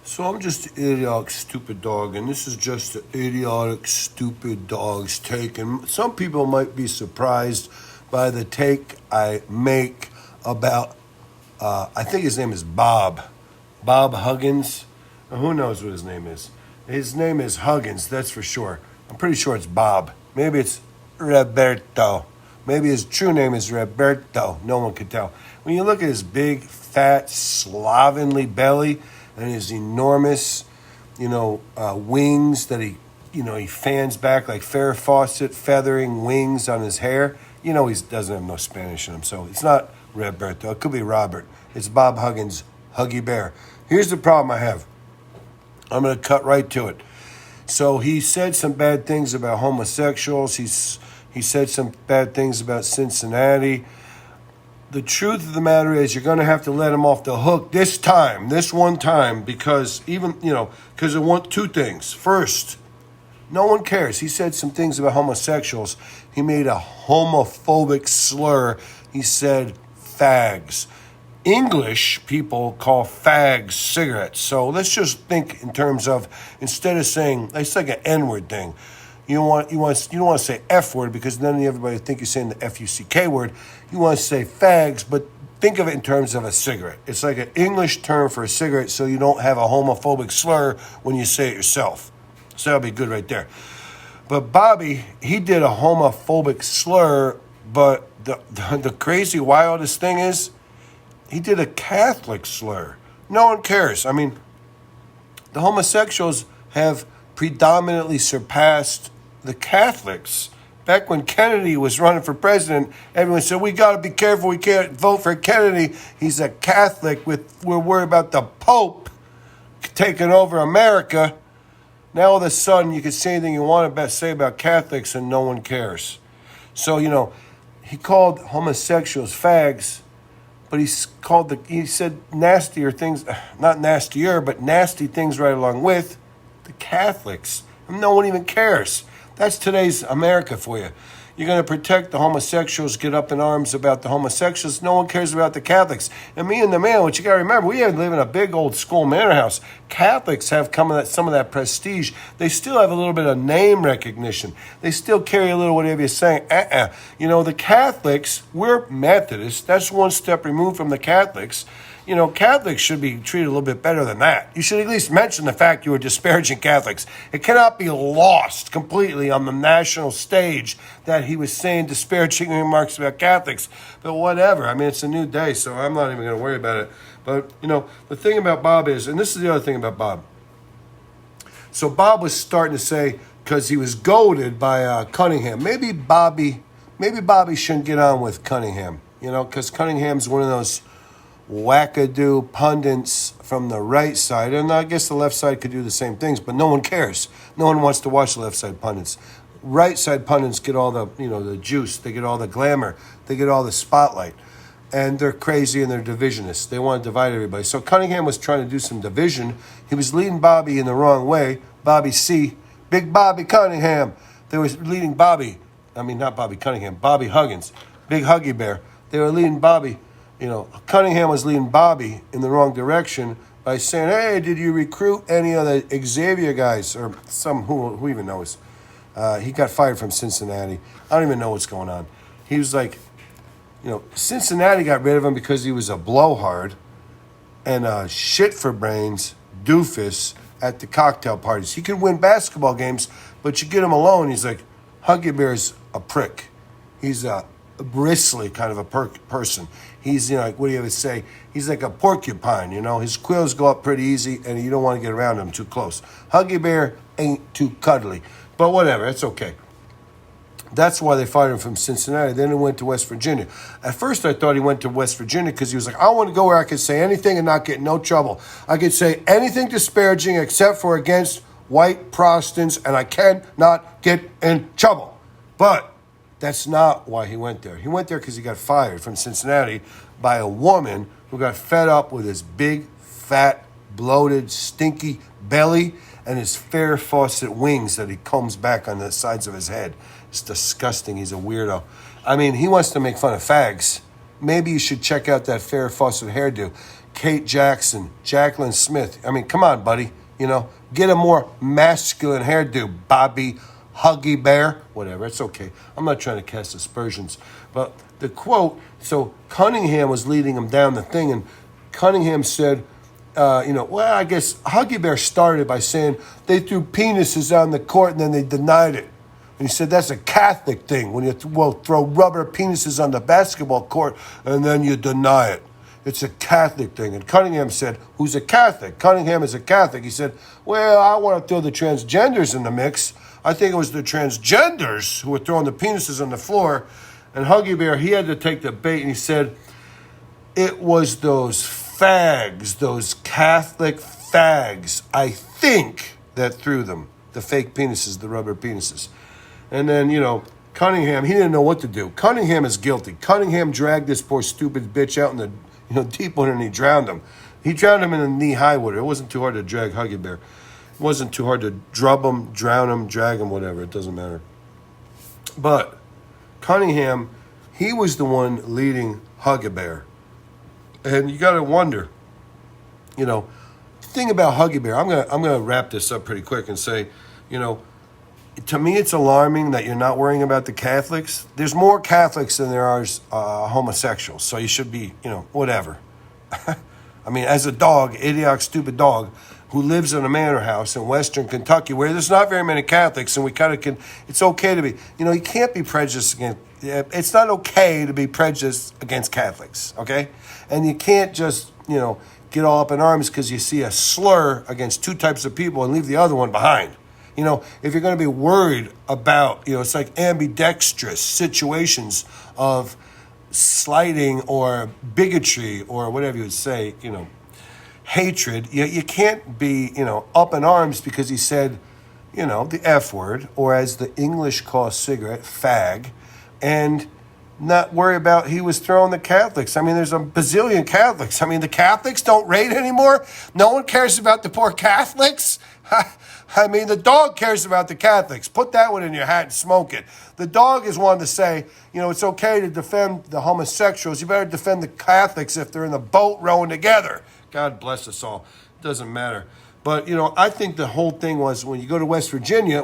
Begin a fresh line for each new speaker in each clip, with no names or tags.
So I'm just an idiotic, stupid dog, and this is just an idiotic, stupid dog's take. And some people might be surprised by the take I make about, I think his name is Bob Huggins. Who knows what his name is? His name is Huggins, that's for sure. I'm pretty sure it's Bob. Maybe it's Roberto. Maybe his true name is Roberto. No one could tell. When you look at his big, fat, slovenly belly and his enormous, wings that he fans back like Farrah Fawcett, feathering wings on his hair. He doesn't have no Spanish in him, so it's not Roberto. It could be Robert. It's Bob Huggins, Huggy Bear. Here's the problem I have. I'm going to cut right to it. So he said some bad things about homosexuals. He said some bad things about Cincinnati. The truth of the matter is you're going to have to let him off the hook this one time, because because it want two things. First, no one cares. He said some things about homosexuals. He made a homophobic slur. He said fags. English people call fags cigarettes. So let's just think in terms of, instead of saying, it's like an N-word thing. You don't want to say F word, because then everybody think you're saying the F-U-C-K word. You want to say fags, but think of it in terms of a cigarette. It's like an English term for a cigarette, so you don't have a homophobic slur when you say it yourself. So that'll be good right there. But Bobby, he did a homophobic slur, but the crazy, wildest thing is, he did a Catholic slur. No one cares. I mean, the homosexuals have predominantly surpassed the Catholics. Back when Kennedy was running for president, everyone said, we got to be careful, we can't vote for Kennedy. He's a Catholic, we're worried about the Pope taking over America. Now all of a sudden you can say anything you want to say about Catholics and no one cares. So, he called homosexuals fags, but he said nastier things, not nastier, but nasty things right along with the Catholics. And no one even cares. That's today's America for you. You're going to protect the homosexuals, get up in arms about the homosexuals. No one cares about the Catholics. And me and the man, what you got to remember, we live in a big old school manor house. Catholics have some of that prestige. They still have a little bit of name recognition. They still carry a little whatever you're saying. The Catholics, we're Methodists. That's one step removed from the Catholics. Catholics should be treated a little bit better than that. You should at least mention the fact you were disparaging Catholics. It cannot be lost completely on the national stage that he was saying disparaging remarks about Catholics. But whatever. I mean, it's a new day, so I'm not even going to worry about it. But, the thing about Bob is, and this is the other thing about Bob. So Bob was starting to say, because he was goaded by Cunningham, maybe Bobby shouldn't get on with Cunningham, because Cunningham's one of those wackadoo pundits from the right side, and I guess the left side could do the same things, but no one cares. No one wants to watch the left side pundits. Right side pundits get all the the juice, they get all the glamour, they get all the spotlight, and they're crazy and they're divisionists. They want to divide everybody. So Cunningham was trying to do some division. He was leading Bobby in the wrong way. Bobby C, Big Bobby Cunningham. They were leading Bobby. I mean, not Bobby Cunningham, Bobby Huggins, Big Huggy Bear. They were leading Bobby. Cunningham was leading Bobby in the wrong direction by saying, hey, did you recruit any of the Xavier guys? Or some, who even knows? He got fired from Cincinnati. I don't even know what's going on. He was like, Cincinnati got rid of him because he was a blowhard and a shit for brains doofus at the cocktail parties. He could win basketball games, but you get him alone, he's like, Huggy Bear's a prick. He's a bristly kind of a person. He's, like, what do you ever say? He's like a porcupine, His quills go up pretty easy, and you don't want to get around him too close. Huggy Bear ain't too cuddly. But whatever, it's okay. That's why they fired him from Cincinnati. Then he went to West Virginia. At first, I thought he went to West Virginia because he was like, I want to go where I could say anything and not get in no trouble. I could say anything disparaging except for against white Protestants, and I cannot get in trouble. But that's not why he went there. He went there because he got fired from Cincinnati by a woman who got fed up with his big, fat, bloated, stinky belly and his Farrah Fawcett wings that he combs back on the sides of his head. It's disgusting. He's a weirdo. I mean, he wants to make fun of fags. Maybe you should check out that Farrah Fawcett hairdo, Kate Jackson, Jacqueline Smith. I mean, come on, buddy. Get a more masculine hairdo, Bobby Huggy Bear, whatever. It's okay. I'm not trying to cast aspersions. But the quote, so Cunningham was leading him down the thing, and Cunningham said, well, I guess Huggy Bear started by saying they threw penises on the court and then they denied it. And he said that's a Catholic thing, when you throw rubber penises on the basketball court and then you deny it. It's a Catholic thing. And Cunningham said, who's a Catholic? Cunningham is a Catholic. He said, well, I want to throw the transgenders in the mix. I think it was the transgenders who were throwing the penises on the floor. And Huggy Bear, he had to take the bait, and he said, it was those fags, those Catholic fags, I think, that threw them. The fake penises, the rubber penises. And then, Cunningham, he didn't know what to do. Cunningham is guilty. Cunningham dragged this poor stupid bitch out in the deep water, and he drowned him. He drowned him in the knee-high water. It wasn't too hard to drag Huggy Bear. It wasn't too hard to drub him, drown him, drag him, whatever. It doesn't matter. But Cunningham, he was the one leading Huggy Bear. And you got to wonder, the thing about Huggy Bear, I'm gonna wrap this up pretty quick and say, to me, it's alarming that you're not worrying about the Catholics. There's more Catholics than there are homosexuals, so you should be, whatever. I mean, as a dog, idiotic, stupid dog, who lives in a manor house in western Kentucky where there's not very many Catholics, and we kind of can, it's okay to be, you can't be prejudiced against, it's not okay to be prejudiced against Catholics, okay? And you can't just, get all up in arms because you see a slur against two types of people and leave the other one behind. If you're going to be worried about, it's like ambidextrous situations of slighting or bigotry or whatever you would say, hatred, you can't be, up in arms because he said, the F word, or as the English call cigarette, fag, and not worry about he was throwing the Catholics. I mean, there's a bazillion Catholics. I mean, the Catholics don't rate anymore. No one cares about the poor Catholics. I mean, the dog cares about the Catholics. Put that one in your hat and smoke it. The dog is one to say, it's okay to defend the homosexuals. You better defend the Catholics if they're in the boat rowing together. God bless us all. It doesn't matter. But, I think the whole thing was when you go to West Virginia,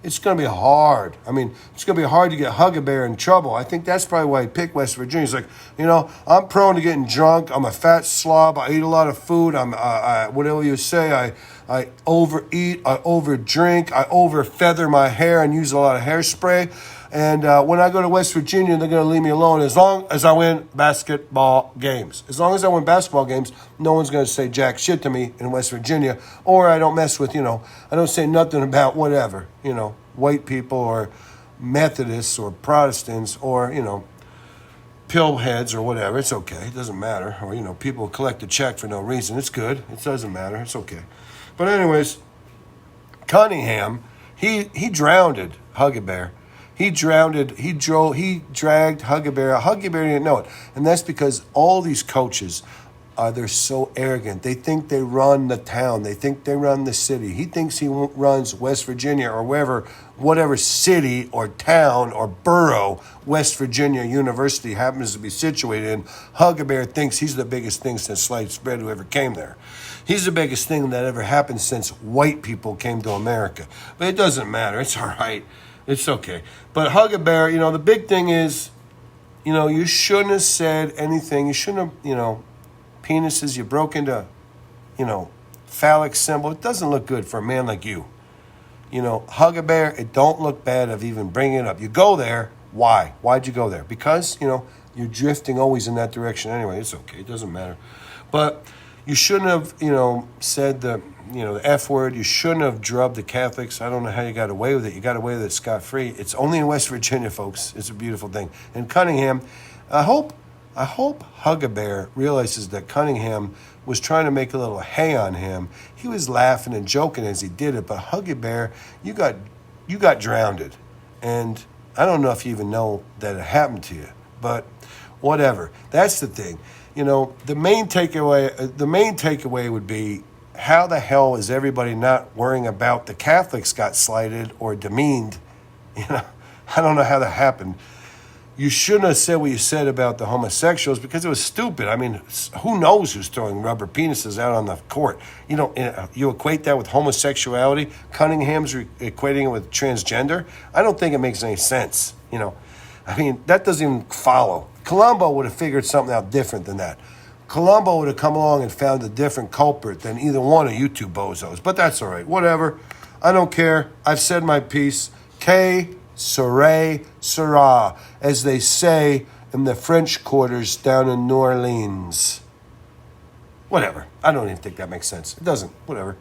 it's going to be hard. I mean, it's going to be hard to get Huggy Bear in trouble. I think that's probably why he picked West Virginia. He's like, I'm prone to getting drunk. I'm a fat slob. I eat a lot of food. Whatever you say, I overeat. I overdrink. I overfeather my hair and use a lot of hairspray. And when I go to West Virginia, they're going to leave me alone as long as I win basketball games. As long as I win basketball games, no one's going to say jack shit to me in West Virginia. Or I don't mess with, I don't say nothing about whatever, white people or Methodists or Protestants or, pill heads or whatever. It's okay. It doesn't matter. Or, people collect a check for no reason. It's good. It doesn't matter. It's okay. But anyways, Cunningham, he drowned Huggy Bear. He dragged Huggy Bear. Huggy Bear didn't know it. And that's because all these coaches, they're so arrogant. They think they run the town. They think they run the city. He thinks he runs West Virginia or whatever city or town or borough West Virginia University happens to be situated in. Huggy Bear thinks he's the biggest thing since sliced bread who ever came there. He's the biggest thing that ever happened since white people came to America. But it doesn't matter. It's all right. It's okay. But Huggy Bear, the big thing is, you shouldn't have said anything. You shouldn't have, penises. You broke into, phallic symbol. It doesn't look good for a man like you. Huggy Bear, it don't look bad of even bringing it up. You go there. Why? Why'd you go there? Because, you're drifting always in that direction anyway. It's okay. It doesn't matter. But you shouldn't have, said the F word. You shouldn't have drubbed the Catholics. I don't know how you got away with it. You got away with it scot-free. It's only in West Virginia, folks. It's a beautiful thing. And Cunningham, I hope Huggy Bear realizes that Cunningham was trying to make a little hay on him. He was laughing and joking as he did it. But Huggy Bear, you got drowned. And I don't know if you even know that it happened to you. But whatever. That's the thing. The main takeaway would be, how the hell is everybody not worrying about the Catholics got slighted or demeaned? I don't know how that happened. you shouldn't have said what you said about the homosexuals because it was stupid. I mean, who knows who's throwing rubber penises out on the court? You know, you equate that with homosexuality. Cunningham's equating it with transgender. I don't think it makes any sense. You know, I mean, that doesn't even follow. Colombo would have figured something out different than that. Colombo would have come along and found a different culprit than either one of you two bozos. But that's all right. Whatever. I don't care. I've said my piece. Que sera, as they say in the French quarters down in New Orleans. Whatever. I don't even think that makes sense. It doesn't. Whatever.